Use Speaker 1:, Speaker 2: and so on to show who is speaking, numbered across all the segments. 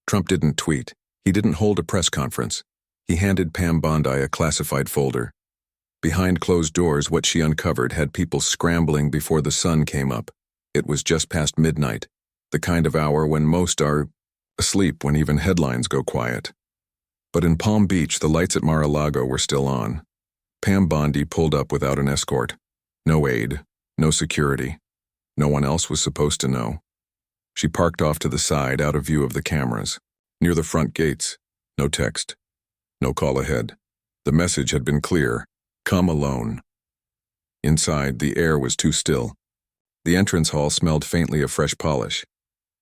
Speaker 1: Trump didn't tweet. He didn't hold a press conference. He handed Pam Bondi a classified folder. Behind closed doors, what she uncovered had people scrambling before the sun came up. It was just past midnight, the kind of hour when most are asleep, when even headlines go quiet. But in Palm Beach, the lights at Mar-a-Lago were still on. Pam Bondi pulled up without an escort. No aid, no security. No one else was supposed to know. She parked off to the side, out of view of the cameras. Near the front gates, no text, no call ahead. The message had been clear: come alone. Inside, the air was too still. The entrance hall smelled faintly of fresh polish.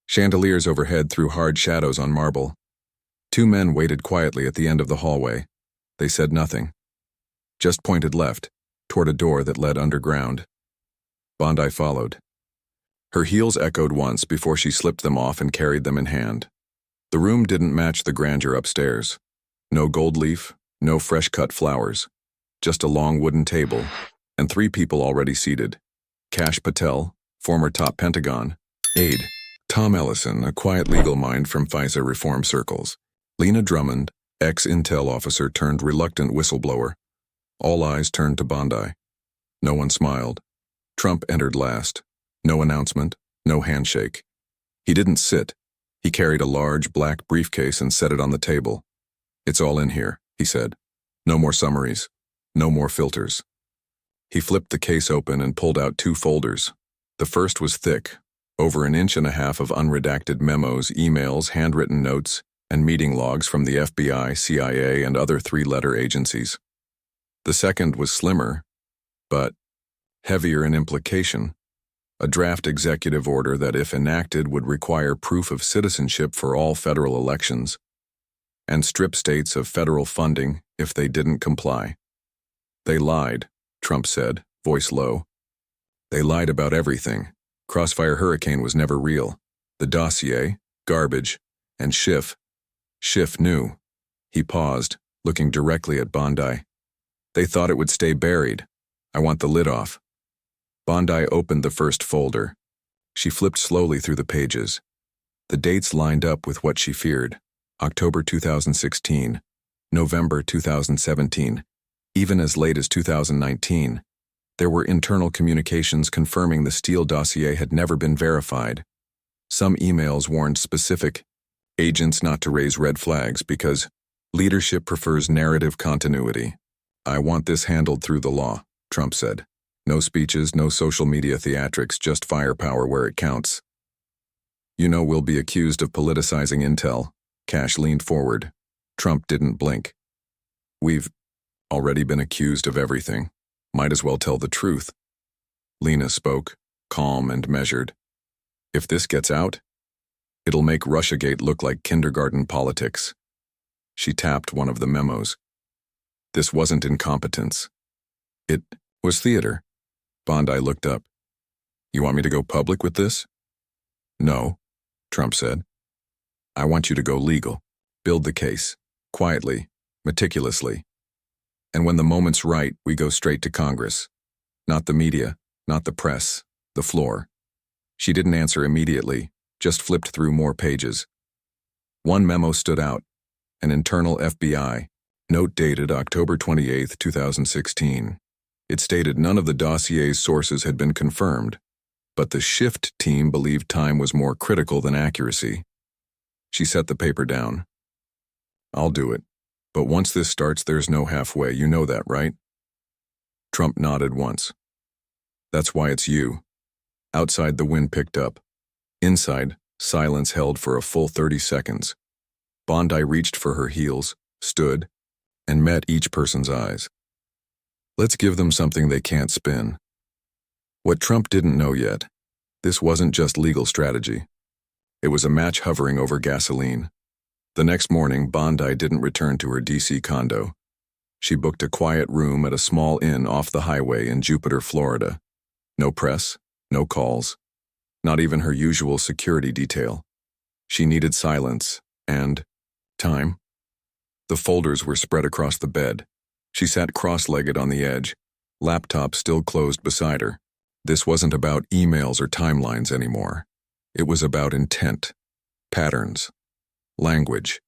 Speaker 1: Chandeliers overhead threw hard shadows on marble. Two men waited quietly at the end of the hallway. They said nothing, just pointed left, toward a door that led underground. Bondi followed. Her heels echoed once before she slipped them off and carried them in hand. The room didn't match the grandeur upstairs. No gold leaf, no fresh-cut flowers. Just a long wooden table, and three people already seated. Kash Patel, former top Pentagon aide. Tom Ellison, a quiet legal mind from FISA reform circles. Lena Drummond, ex-intel officer turned reluctant whistleblower. All eyes turned to Bondi. No one smiled. Trump entered last. No announcement, no handshake. He didn't sit. He carried a large black briefcase and set it on the table. It's all in here, he said. No more summaries. No more filters. He flipped the case open and pulled out two folders. The first was thick, over 1.5 inches of unredacted memos, emails, handwritten notes, and meeting logs from the FBI, CIA, and other three-letter agencies. The second was slimmer, but heavier in implication. A draft executive order that, if enacted, would require proof of citizenship for all federal elections, and strip states of federal funding if they didn't comply. They lied, Trump said, voice low. They lied about everything. Crossfire Hurricane was never real. The dossier, garbage, and Schiff. Schiff knew. He paused, looking directly at Bondi. They thought it would stay buried. I want the lid off. Bondi opened the first folder. She flipped slowly through the pages. The dates lined up with what she feared. October 2016, November 2017, even as late as 2019. There were internal communications confirming the Steele dossier had never been verified. Some emails warned specific agents not to raise red flags because leadership prefers narrative continuity. I want this handled through the law, Trump said. No speeches, no social media theatrics, just firepower where it counts. You know we'll be accused of politicizing intel. Kash leaned forward. Trump didn't blink. We've already been accused of everything. Might as well tell the truth. Lena spoke, calm and measured. If this gets out, it'll make Russiagate look like kindergarten politics. She tapped one of the memos. This wasn't incompetence. It was theater. Bondi looked up. You want me to go public with this? No, Trump said. I want you to go legal. Build the case. Quietly, meticulously. And when the moment's right, we go straight to Congress. Not the media, not the press, the floor. She didn't answer immediately, just flipped through more pages. One memo stood out. An internal FBI. Note dated October 28, 2016. It stated none of the dossier's sources had been confirmed, but the Schiff team believed time was more critical than accuracy. She set the paper down. I'll do it, but once this starts, there's no halfway. You know that, right? Trump nodded once. That's why it's you. Outside, the wind picked up. Inside, silence held for a full 30 seconds. Bondi reached for her heels, stood, and met each person's eyes. Let's give them something they can't spin. What Trump didn't know yet, this wasn't just legal strategy. It was a match hovering over gasoline. The next morning, Bondi didn't return to her D.C. condo. She booked a quiet room at a small inn off the highway in Jupiter, Florida. No press, no calls, not even her usual security detail. She needed silence and time. The folders were spread across the bed. She sat cross-legged on the edge, laptop still closed beside her. This wasn't about emails or timelines anymore. It was about intent, patterns. Language.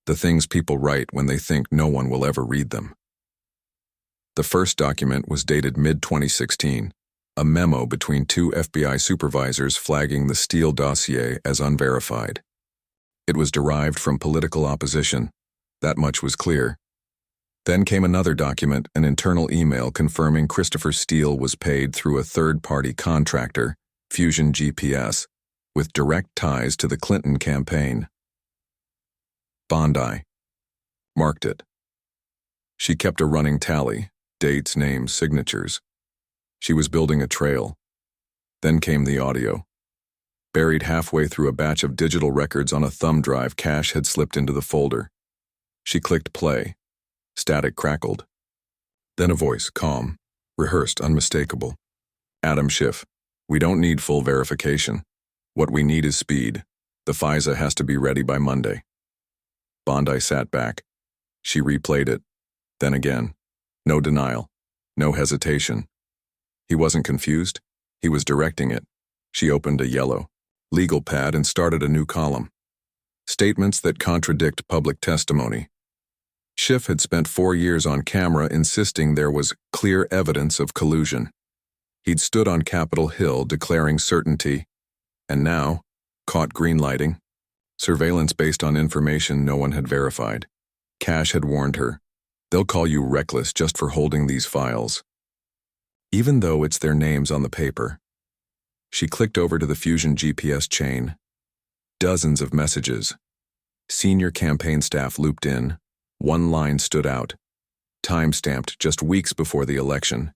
Speaker 1: The things people write when they think no one will ever read them. The first document was dated mid-2016, a memo between two FBI supervisors flagging the Steele dossier as unverified. It was derived from political opposition. That much was clear. Then came another document, an internal email confirming Christopher Steele was paid through a third-party contractor, Fusion GPS, with direct ties to the Clinton campaign. Bondi. Marked it. She kept a running tally, dates, names, signatures. She was building a trail. Then came the audio. Buried halfway through a batch of digital records on a thumb drive, Cash had slipped into the folder. She clicked play. Static crackled. Then a voice, calm, rehearsed, unmistakable. Adam Schiff, we don't need full verification. What we need is speed. The FISA has to be ready by Monday. Bondi sat back. She replayed it. Then again. No denial. No hesitation. He wasn't confused. He was directing it. She opened a yellow legal pad and started a new column. Statements that contradict public testimony. Schiff had spent 4 years on camera insisting there was clear evidence of collusion. He'd stood on Capitol Hill declaring certainty, and now, caught greenlighting, surveillance based on information no one had verified. Cash had warned her, they'll call you reckless just for holding these files. Even though it's their names on the paper. She clicked over to the Fusion GPS chain. Dozens of messages. Senior campaign staff looped in. One line stood out. Time-stamped just weeks before the election.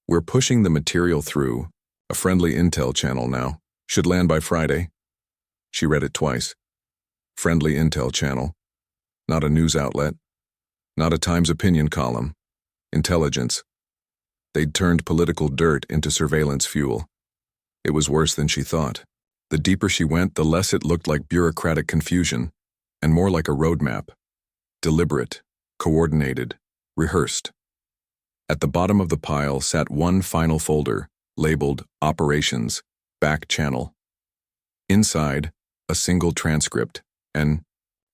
Speaker 1: We're pushing the material through. A friendly intel channel now. Should land by Friday. She read it twice. Friendly intel channel. Not a news outlet. Not a Times opinion column. Intelligence. They'd turned political dirt into surveillance fuel. It was worse than she thought. The deeper she went, the less it looked like bureaucratic confusion, and more like a roadmap. Deliberate, coordinated, rehearsed. At the bottom of the pile sat one final folder, labeled Operations, Back Channel. Inside, a single transcript, an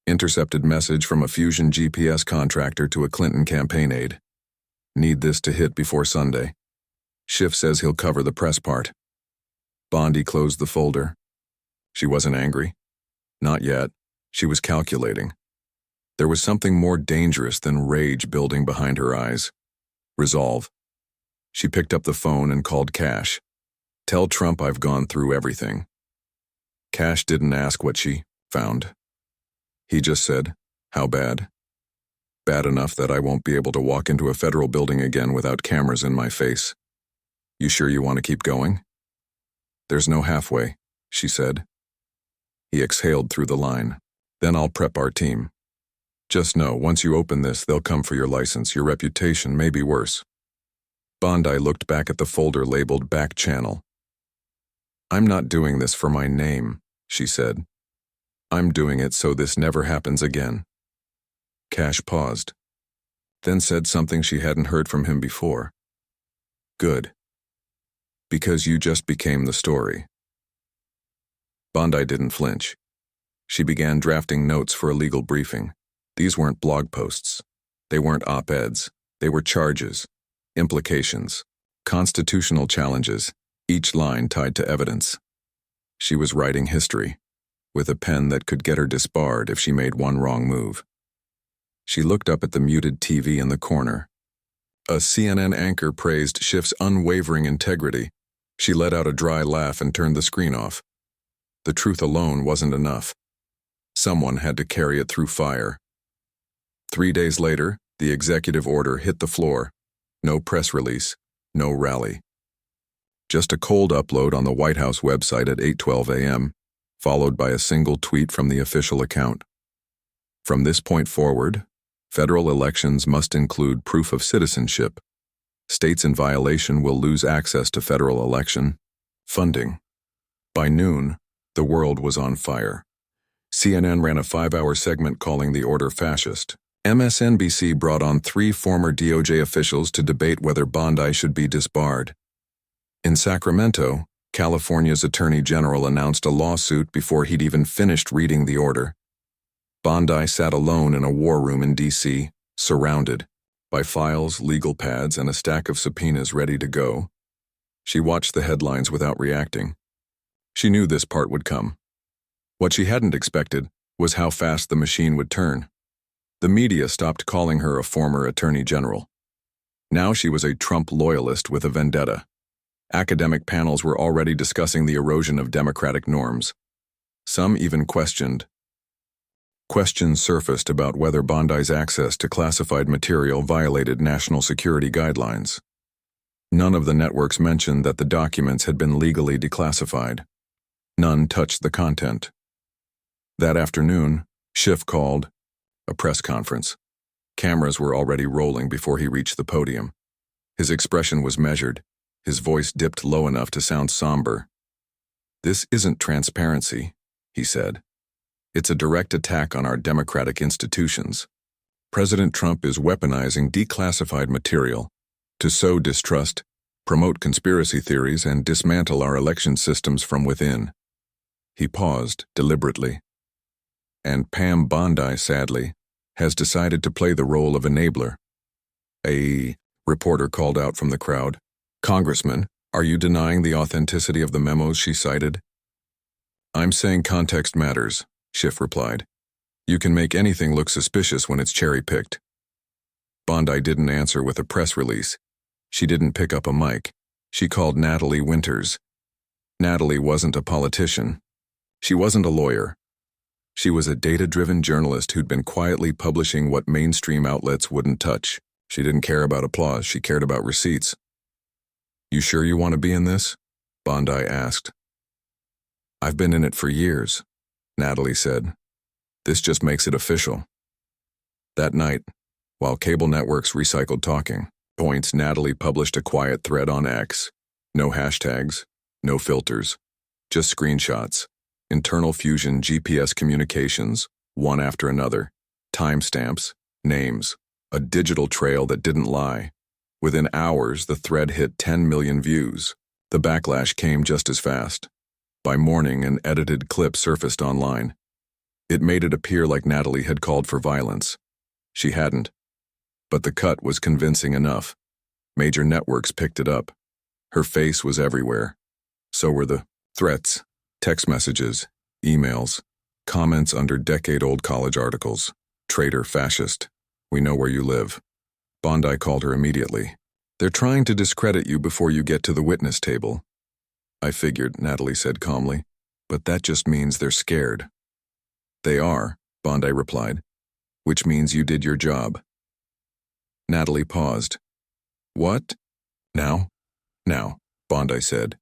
Speaker 1: intercepted message from a Fusion GPS contractor to a Clinton campaign aide. Need this to hit before Sunday. Schiff says he'll cover the press part. Bondi closed the folder. She wasn't angry. Not yet. She was calculating. There was something more dangerous than rage building behind her eyes. Resolve. She picked up the phone and called Cash. Tell Trump I've gone through everything. Cash didn't ask what she found. He just said, how bad? Bad enough that I won't be able to walk into a federal building again without cameras in my face. You sure you want to keep going? There's no halfway, she said. He exhaled through the line. Then I'll prep our team. Just know, once you open this, they'll come for your license. Your reputation may be worse. Bondi looked back at the folder labeled Back Channel. I'm not doing this for my name, she said. I'm doing it so this never happens again. Cash paused, then said something she hadn't heard from him before. Good. Because you just became the story. Bondi didn't flinch. She began drafting notes for a legal briefing. These weren't blog posts. They weren't op-eds. They were charges, implications, constitutional challenges, each line tied to evidence. She was writing history, with a pen that could get her disbarred if she made one wrong move. She looked up at the muted TV in the corner. A CNN anchor praised Schiff's unwavering integrity. She let out a dry laugh and turned the screen off. The truth alone wasn't enough. Someone had to carry it through fire. 3 days later, the executive order hit the floor. No press release, no rally. Just a cold upload on the White House website at 8:12 a.m., followed by a single tweet from the official account. From this point forward, federal elections must include proof of citizenship. States in violation will lose access to federal election funding. By noon, the world was on fire. CNN ran a 5-hour segment calling the order fascist. MSNBC brought on 3 former DOJ officials to debate whether Bondi should be disbarred. In Sacramento, California's Attorney General announced a lawsuit before he'd even finished reading the order. Bondi sat alone in a war room in D.C., surrounded by files, legal pads, and a stack of subpoenas ready to go. She watched the headlines without reacting. She knew this part would come. What she hadn't expected was how fast the machine would turn. The media stopped calling her a former attorney general. Now she was a Trump loyalist with a vendetta. Academic panels were already discussing the erosion of democratic norms. Some even questions surfaced about whether Bondi's access to classified material violated national security guidelines. None of the networks mentioned that the documents had been legally declassified. None touched the content. That afternoon, Schiff called a press conference. Cameras were already rolling before he reached the podium. His expression was measured. His voice dipped low enough to sound somber. "This isn't transparency," he said. "It's a direct attack on our democratic institutions. President Trump is weaponizing declassified material to sow distrust, promote conspiracy theories, and dismantle our election systems from within." He paused deliberately. "And Pam Bondi, sadly, has decided to play the role of enabler." A reporter called out from the crowd. "Congressman, are you denying the authenticity of the memos she cited?" "I'm saying context matters," Schiff replied. "You can make anything look suspicious when it's cherry-picked." Bondi didn't answer with a press release. She didn't pick up a mic. She called Natalie Winters. Natalie wasn't a politician. She wasn't a lawyer. She was a data-driven journalist who'd been quietly publishing what mainstream outlets wouldn't touch. She didn't care about applause, she cared about receipts. "You sure you want to be in this?" Bondi asked. "I've been in it for years," Natalie said. "This just makes it official." That night, while cable networks recycled talking points, Natalie published a quiet thread on X. No hashtags, no filters, just screenshots. Internal Fusion GPS communications, one after another, timestamps, names, a digital trail that didn't lie. Within hours, the thread hit 10 million views. The backlash came just as fast. By morning, an edited clip surfaced online. It made it appear like Natalie had called for violence. She hadn't. But the cut was convincing enough. Major networks picked it up. Her face was everywhere. So were the threats. Text messages, emails, comments under decade-old college articles. "Traitor, fascist. We know where you live." Bondi called her immediately. "They're trying to discredit you before you get to the witness table." "I figured," Natalie said calmly, "but that just means they're scared." "They are," Bondi replied, "which means you did your job." Natalie paused. "What? Now?" "Now," Bondi said.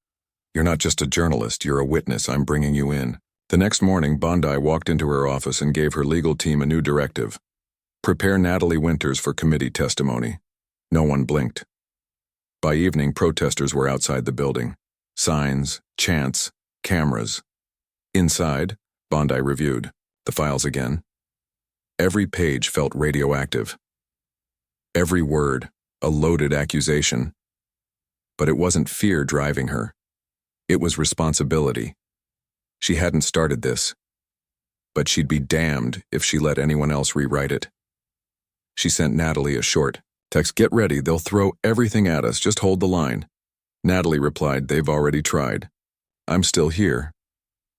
Speaker 1: "You're not just a journalist, you're a witness. I'm bringing you in." The next morning, Bondi walked into her office and gave her legal team a new directive. "Prepare Natalie Winters for committee testimony." No one blinked. By evening, protesters were outside the building. Signs, chants, cameras. Inside, Bondi reviewed the files again. Every page felt radioactive. Every word, a loaded accusation. But it wasn't fear driving her. It was responsibility. She hadn't started this, but she'd be damned if she let anyone else rewrite it. She sent Natalie a short text, "Get ready, they'll throw everything at us, just hold the line." Natalie replied, "They've already tried. I'm still here."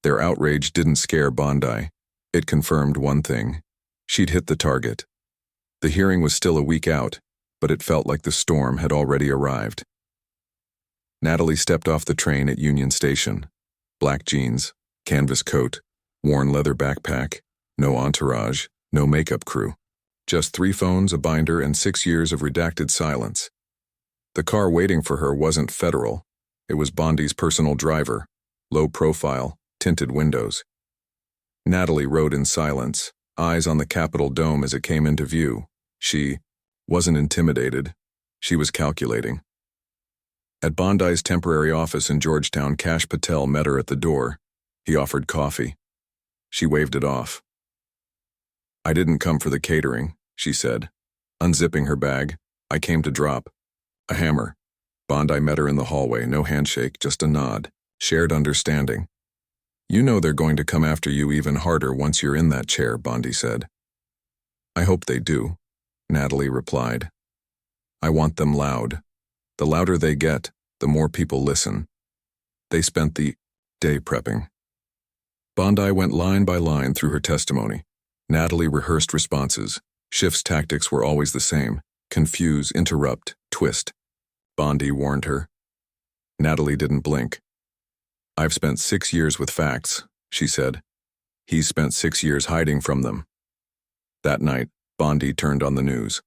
Speaker 1: Their outrage didn't scare Bondi. It confirmed one thing. She'd hit the target. The hearing was still a week out, but it felt like the storm had already arrived. Natalie stepped off the train at Union Station. Black jeans, canvas coat, worn leather backpack, no entourage, no makeup crew. Just 3 phones, a binder, and 6 years of redacted silence. The car waiting for her wasn't federal. It was Bondi's personal driver, low profile, tinted windows. Natalie rode in silence, eyes on the Capitol dome as it came into view. She wasn't intimidated. She was calculating. At Bondi's temporary office in Georgetown, Kash Patel met her at the door. He offered coffee. She waved it off. "I didn't come for the catering," she said. Unzipping her bag, "I came to drop a hammer." Bondi met her in the hallway, no handshake, just a nod. Shared understanding. You know they're going to come after you even harder once you're in that chair, Bondi said. I hope they do, Natalie replied. I want them loud. The louder they get, the more people listen. They spent the day prepping. Bondi went line by line through her testimony. Natalie rehearsed responses. Schiff's tactics were always the same: confuse, interrupt, twist. Bondi warned her. Natalie didn't blink. I've spent 6 years with facts, she said. He's spent 6 years hiding from them. That night, Bondi turned on the news.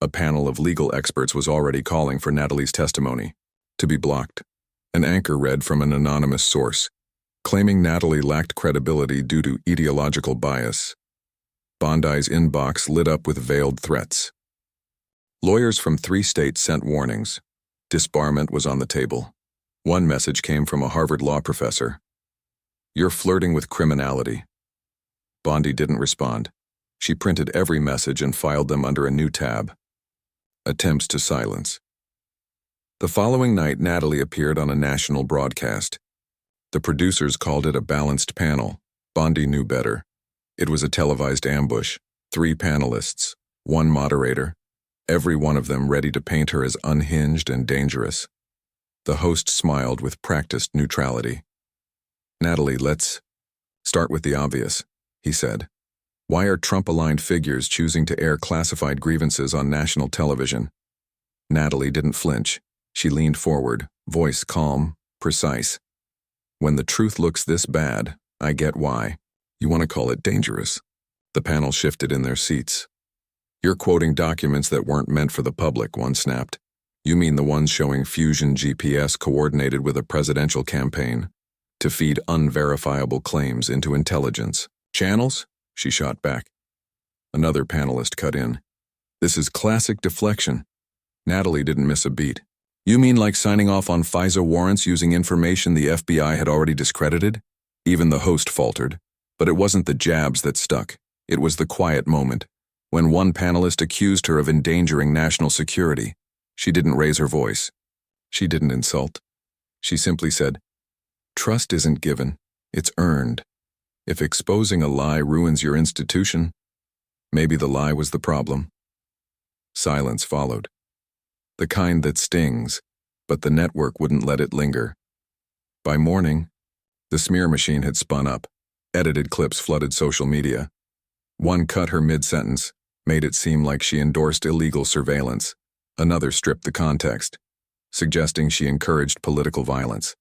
Speaker 1: A panel of legal experts was already calling for Natalie's testimony to be blocked. An anchor read from an anonymous source, claiming Natalie lacked credibility due to ideological bias. Bondi's inbox lit up with veiled threats. Lawyers from 3 states sent warnings. Disbarment was on the table. One message came from a Harvard law professor. You're flirting with criminality. Bondi didn't respond. She printed every message and filed them under a new tab. Attempts to silence. The following night, Natalie appeared on a national broadcast. The producers called it a balanced panel. Bondi knew better. It was a televised ambush. 3 panelists, 1 moderator, every one of them ready to paint her as unhinged and dangerous. The host smiled with practiced neutrality. Natalie, let's start with the obvious, he said. Why are Trump-aligned figures choosing to air classified grievances on national television? Natalie didn't flinch. She leaned forward, voice calm, precise. When the truth looks this bad, I get why. You want to call it dangerous. The panel shifted in their seats. You're quoting documents that weren't meant for the public, one snapped. You mean the ones showing Fusion GPS coordinated with a presidential campaign to feed unverifiable claims into intelligence channels? She shot back. Another panelist cut in. This is classic deflection. Natalie didn't miss a beat. You mean like signing off on FISA warrants using information the FBI had already discredited? Even the host faltered. But it wasn't the jabs that stuck. It was the quiet moment, when one panelist accused her of endangering national security. She didn't raise her voice. She didn't insult. She simply said, trust isn't given, it's earned. If exposing a lie ruins your institution, maybe the lie was the problem. Silence followed. The kind that stings, but the network wouldn't let it linger. By morning, the smear machine had spun up. Edited clips flooded social media. One cut her mid-sentence, made it seem like she endorsed illegal surveillance. Another stripped the context, suggesting she encouraged political violence.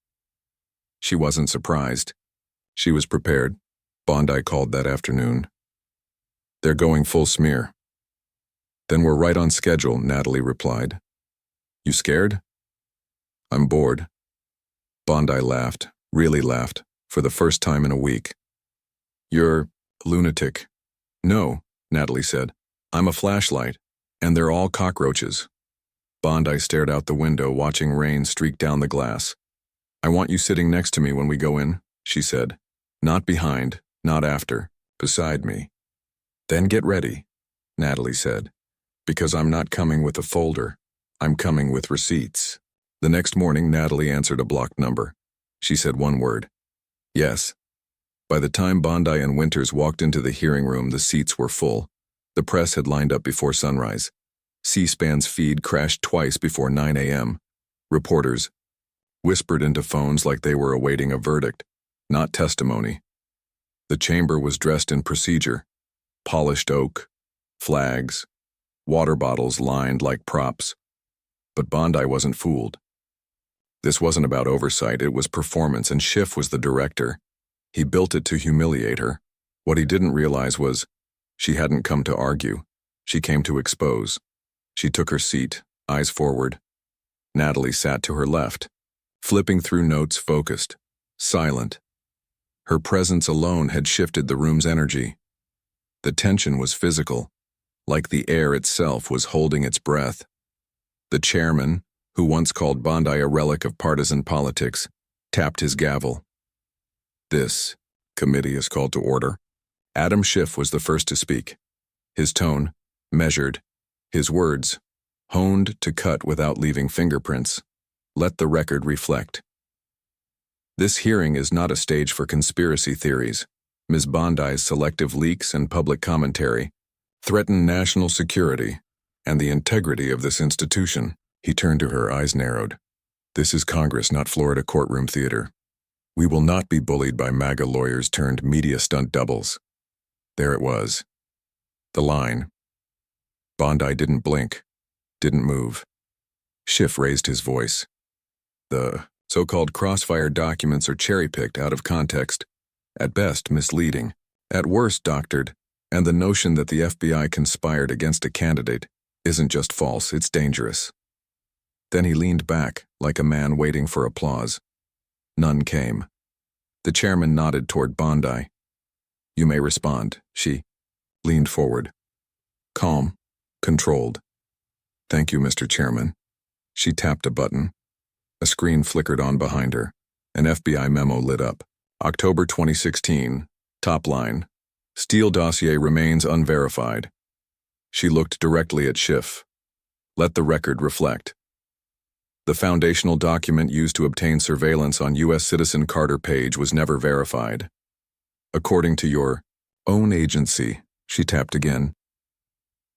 Speaker 1: She wasn't surprised. She was prepared. Bondi called that afternoon. They're going full smear. Then we're right on schedule, Natalie replied. You scared? I'm bored. Bondi laughed, really laughed, for the first time in a week. You're a lunatic. No, Natalie said. I'm a flashlight, and they're all cockroaches. Bondi stared out the window, watching rain streak down the glass. I want you sitting next to me when we go in, she said. Not behind, not after, beside me. Then get ready, Natalie said, because I'm not coming with a folder. I'm coming with receipts. The next morning, Natalie answered a blocked number. She said one word. Yes. By the time Bondi and Winters walked into the hearing room, the seats were full. The press had lined up before sunrise. C-SPAN's feed crashed twice before 9 a.m. Reporters whispered into phones like they were awaiting a verdict, not testimony. The chamber was dressed in procedure. Polished oak, flags, water bottles lined like props. But Bondi wasn't fooled. This wasn't about oversight, it was performance, and Schiff was the director. He built it to humiliate her. What he didn't realize was, she hadn't come to argue. She came to expose. She took her seat, eyes forward. Natalie sat to her left, flipping through notes, focused, silent. Her presence alone had shifted the room's energy. The tension was physical, like the air itself was holding its breath. The chairman, who once called Bondi a relic of partisan politics, tapped his gavel. This committee is called to order. Adam Schiff was the first to speak. His tone, measured. His words, honed to cut without leaving fingerprints. Let the record reflect. This hearing is not a stage for conspiracy theories. Ms. Bondi's selective leaks and public commentary threaten national security and the integrity of this institution. He turned to her, eyes narrowed. This is Congress, not Florida courtroom theater. We will not be bullied by MAGA lawyers turned media stunt doubles. There it was. The line. Bondi didn't blink, didn't move. Schiff raised his voice. The so-called crossfire documents are cherry-picked out of context, at best misleading, at worst doctored, and the notion that the FBI conspired against a candidate isn't just false, it's dangerous. Then he leaned back, like a man waiting for applause. None came. The chairman nodded toward Bondi. You may respond, she leaned forward. Calm, controlled. Thank you, Mr. Chairman. She tapped a button. A screen flickered on behind her. An FBI memo lit up. October 2016, top line. Steele dossier remains unverified. She looked directly at Schiff. Let the record reflect. The foundational document used to obtain surveillance on U.S. citizen Carter Page was never verified. According to your own agency, she tapped again.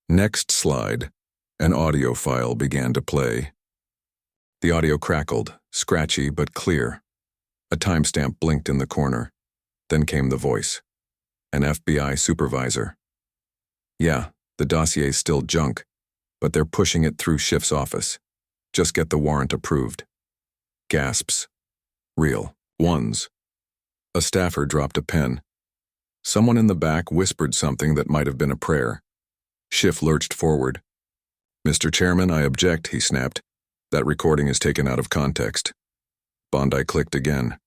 Speaker 1: Next slide. An audio file began to play. The audio crackled, scratchy but clear. A timestamp blinked in the corner. Then came the voice. An FBI supervisor. Yeah, the dossier's still junk, but they're pushing it through Schiff's office. Just get the warrant approved. Gasps. Real ones. A staffer dropped a pen. Someone in the back whispered something that might have been a prayer. Schiff lurched forward. Mr. Chairman, I object, he snapped. That recording is taken out of context. Bondi clicked again.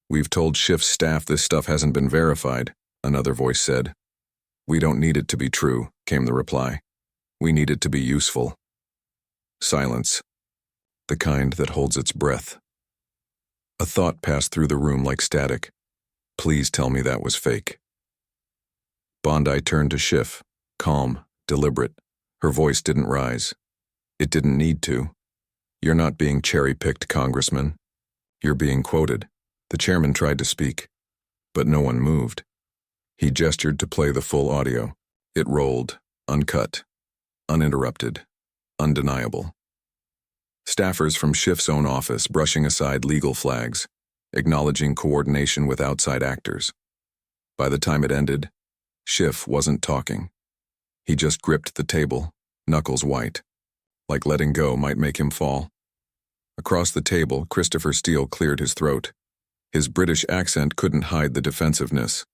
Speaker 1: We've told Schiff's staff this stuff hasn't been verified, another voice said. We don't need it to be true, came the reply. We need it to be useful. Silence. The kind that holds its breath. A thought passed through the room like static. Please tell me that was fake. Bondi turned to Schiff, calm, deliberate. Her voice didn't rise. It didn't need to. You're not being cherry-picked, Congressman. You're being quoted. The chairman tried to speak, but no one moved. He gestured to play the full audio. It rolled, uncut, uninterrupted, undeniable. Staffers from Schiff's own office brushing aside legal flags, acknowledging coordination with outside actors. By the time it ended, Schiff wasn't talking. He just gripped the table, knuckles white, like letting go might make him fall. Across the table, Christopher Steele cleared his throat. His British accent couldn't hide the defensiveness.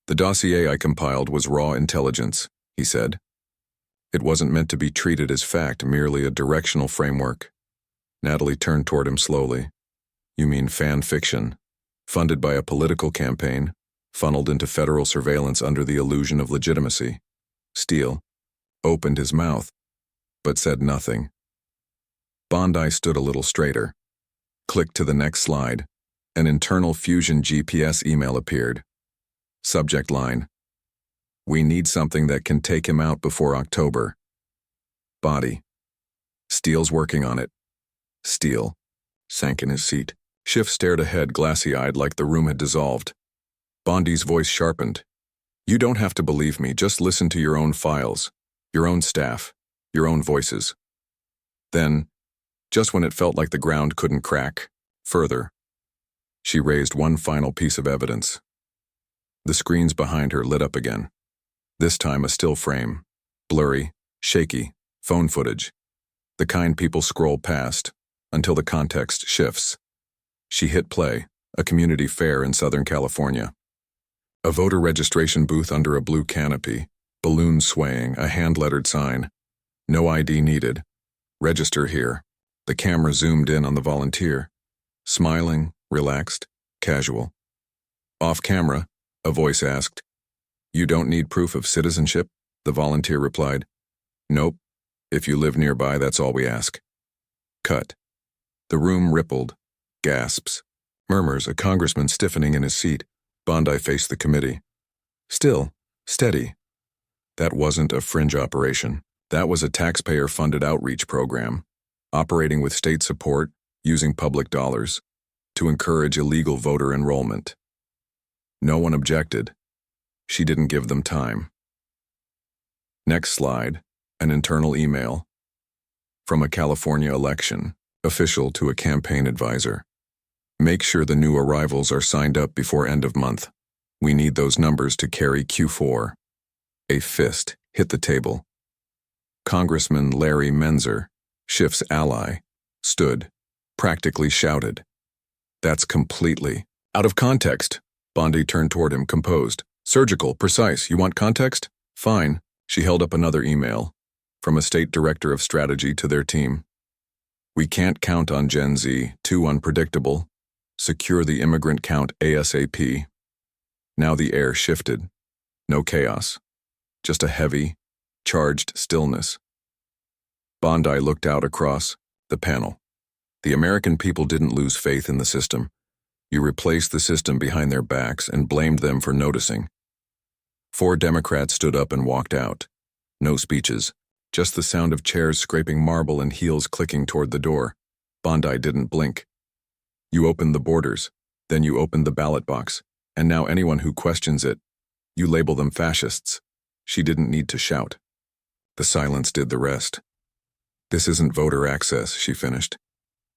Speaker 1: The dossier I compiled was raw intelligence, he said. It wasn't meant to be treated as fact, merely a directional framework. Natalie turned toward him slowly. You mean fan fiction, funded by a political campaign, funneled into federal surveillance under the illusion of legitimacy. Steele opened his mouth, but said nothing. Bondi stood a little straighter. Clicked to the next slide. An internal Fusion GPS email appeared. Subject line. We need something that can take him out before October. Body. Steele's working on it. Steele sank in his seat. Schiff stared ahead, glassy-eyed, like the room had dissolved. Bondi's voice sharpened. You don't have to believe me, just listen to your own files, your own staff, your own voices. Then, just when it felt like the ground couldn't crack, further, she raised one final piece of evidence. The screens behind her lit up again. This time a still frame, blurry, shaky, phone footage, the kind people scroll past until the context shifts. She hit play, a community fair in Southern California. A voter registration booth under a blue canopy, balloons swaying, a hand-lettered sign. No ID needed. Register here. The camera zoomed in on the volunteer. Smiling, relaxed, casual. Off camera, a voice asked, You don't need proof of citizenship? The volunteer replied, Nope. If you live nearby, that's all we ask. Cut. The room rippled. Gasps. Murmurs, a congressman stiffening in his seat. Bondi faced the committee. Still, steady. That wasn't a fringe operation. That was a taxpayer-funded outreach program, operating with state support, using public dollars. to encourage illegal voter enrollment. No one objected. She didn't give them time. Next slide, an internal email. From a California election official to a campaign advisor. Make sure the new arrivals are signed up before end of month. We need those numbers to carry Q4. A fist hit the table. Congressman Larry Menzer, Schiff's ally, stood, practically shouted. That's completely out of context. Bondi turned toward him, composed. Surgical, precise. You want context? Fine. She held up another email from a state director of strategy to their team. We can't count on Gen Z, too unpredictable. Secure the immigrant count ASAP. Now the air shifted. No chaos. Just a heavy, charged stillness. Bondi looked out across the panel. The American people didn't lose faith in the system. You replaced the system behind their backs and blamed them for noticing. 4 Democrats stood up and walked out. No speeches, just the sound of chairs scraping marble and heels clicking toward the door. Bondi didn't blink. You opened the borders, then you opened the ballot box, and now anyone who questions it, you label them fascists. She didn't need to shout. The silence did the rest. This isn't voter access, she finished.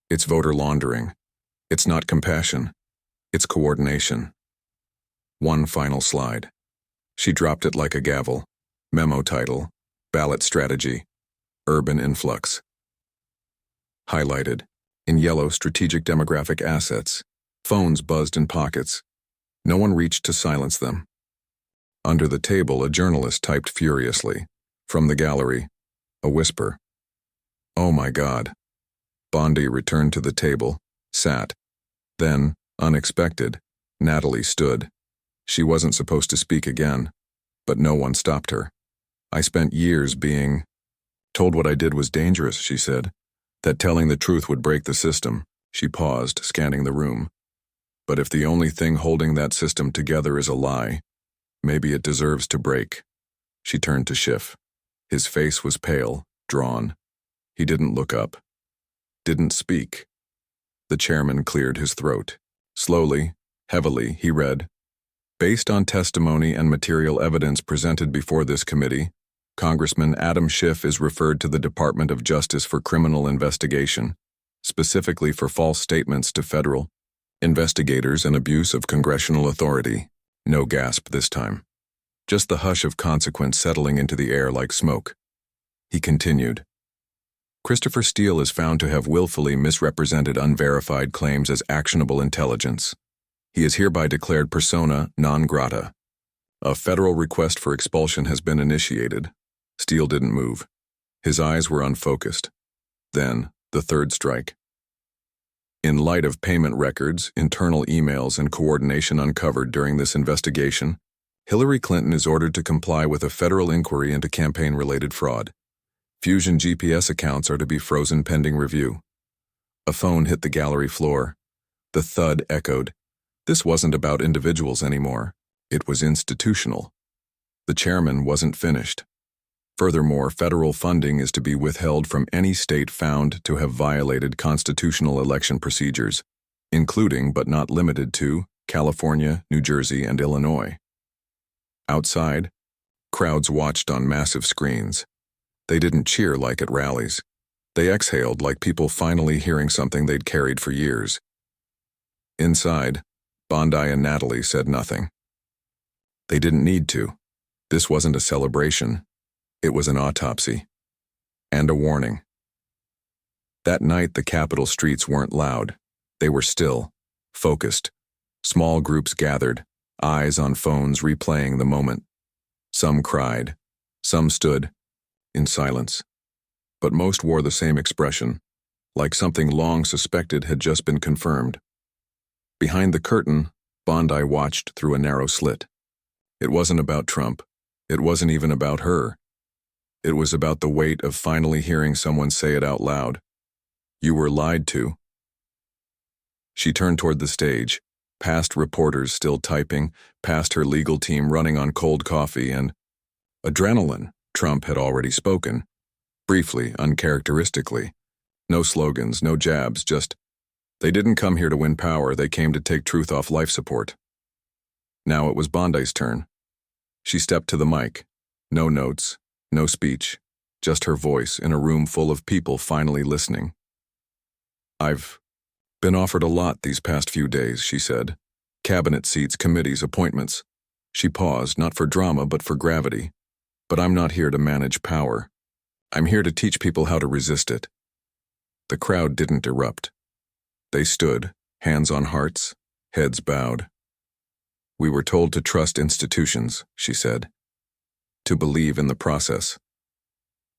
Speaker 1: It's voter laundering. It's not compassion. It's coordination. One final slide. She dropped it like a gavel. Memo title, Ballot Strategy, Urban Influx. Highlighted, in yellow, strategic demographic assets. Phones buzzed in pockets. No one reached to silence them. Under the table, a journalist typed furiously. From the gallery, a whisper. Oh my God. Bondi returned to the table, sat. Then, unexpected, Natalie stood. She wasn't supposed to speak again, but no one stopped her. I spent years being told what I did was dangerous, she said, that telling the truth would break the system. She paused, scanning the room. But if the only thing holding that system together is a lie, maybe it deserves to break. She turned to Schiff. His face was pale, drawn. He didn't look up. Didn't speak. The chairman cleared his throat. Slowly, heavily, he read, based on testimony and material evidence presented before this committee, Congressman Adam Schiff is referred to the Department of Justice for criminal investigation, specifically for false statements to federal investigators and abuse of congressional authority. No gasp this time. Just the hush of consequence settling into the air like smoke. He continued. Christopher Steele is found to have willfully misrepresented unverified claims as actionable intelligence. He is hereby declared persona non grata. A federal request for expulsion has been initiated. Steele didn't move. His eyes were unfocused. Then, the third strike. In light of payment records, internal emails, and coordination uncovered during this investigation, Hillary Clinton is ordered to comply with a federal inquiry into campaign-related fraud. Fusion GPS accounts are to be frozen pending review. A phone hit the gallery floor. The thud echoed. This wasn't about individuals anymore. It was institutional. The chairman wasn't finished. Furthermore, federal funding is to be withheld from any state found to have violated constitutional election procedures, including but not limited to California, New Jersey, and Illinois. Outside, crowds watched on massive screens. They didn't cheer like at rallies. They exhaled like people finally hearing something they'd carried for years. Inside, Bondi and Natalie said nothing. They didn't need to. This wasn't a celebration. It was an autopsy. And a warning. That night, the Capitol streets weren't loud. They were still, focused. Small groups gathered, eyes on phones replaying the moment. Some cried. Some stood, in silence. But most wore the same expression, like something long suspected had just been confirmed. Behind the curtain, Bondi watched through a narrow slit. It wasn't about Trump. It wasn't even about her. It was about the weight of finally hearing someone say it out loud. You were lied to. She turned toward the stage, past reporters still typing, past her legal team running on cold coffee and adrenaline. Trump had already spoken. Briefly, uncharacteristically. No slogans, no jabs, just They didn't come here to win power, they came to take truth off life support. Now it was Bondi's turn. She stepped to the mic. No notes, no speech, just her voice in a room full of people finally listening. I've been offered a lot these past few days, she said. Cabinet seats, committees, appointments. She paused, not for drama, but for gravity. But I'm not here to manage power. I'm here to teach people how to resist it. The crowd didn't erupt. They stood, hands on hearts, heads bowed. We were told to trust institutions, she said, to believe in the process.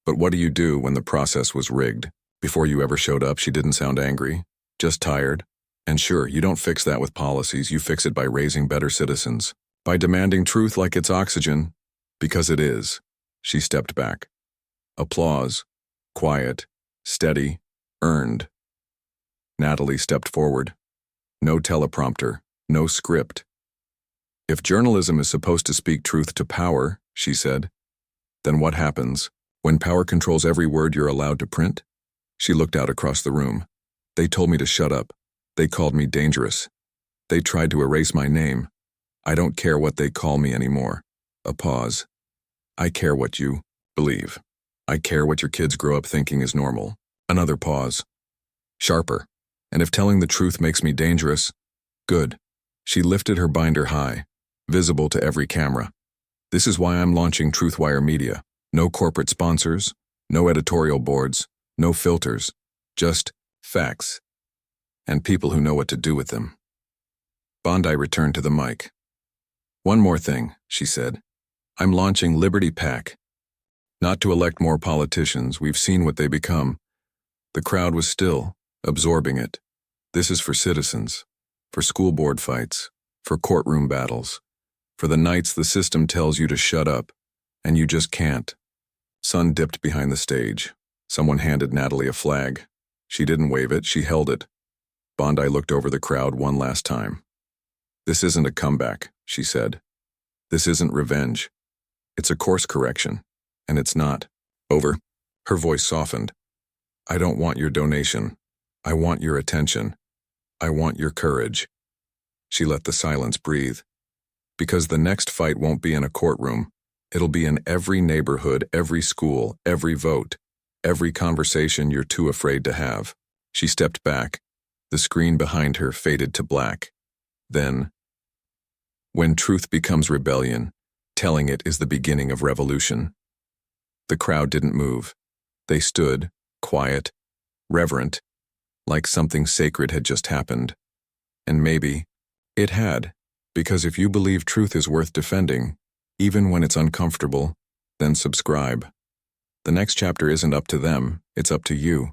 Speaker 1: But what do you do when the process was rigged? Before you ever showed up, she didn't sound angry, just tired. And sure, you don't fix that with policies, you fix it by raising better citizens, by demanding truth like it's oxygen, because it is. She stepped back. Applause, quiet, steady, earned. Natalie stepped forward. No teleprompter, no script. If journalism is supposed to speak truth to power, she said, then what happens when power controls every word you're allowed to print? She looked out across the room. They told me to shut up. They called me dangerous. They tried to erase my name. I don't care what they call me anymore. A pause. I care what you believe. I care what your kids grow up thinking is normal. Another pause. Sharper. And if telling the truth makes me dangerous, good. She lifted her binder high, visible to every camera. This is why I'm launching Truthwire Media. No corporate sponsors, no editorial boards, no filters, just facts. And people who know what to do with them. Bondi returned to the mic. One more thing, she said. I'm launching Liberty PAC. Not to elect more politicians, we've seen what they become. The crowd was still, absorbing it. This is for citizens, for school board fights, for courtroom battles, for the nights the system tells you to shut up, and you just can't. Sun dipped behind the stage. Someone handed Natalie a flag. She didn't wave it, she held it. Bondi looked over the crowd one last time. This isn't a comeback, she said. This isn't revenge. It's a course correction, and it's not over. Her voice softened. I don't want your donation. I want your attention. I want your courage. She let the silence breathe. Because the next fight won't be in a courtroom. It'll be in every neighborhood, every school, every vote, every conversation you're too afraid to have. She stepped back. The screen behind her faded to black. Then, when truth becomes rebellion, telling it is the beginning of revolution. The crowd didn't move. They stood, quiet, reverent, like something sacred had just happened. And maybe it had, because if you believe truth is worth defending, even when it's uncomfortable, then subscribe. The next chapter isn't up to them, it's up to you.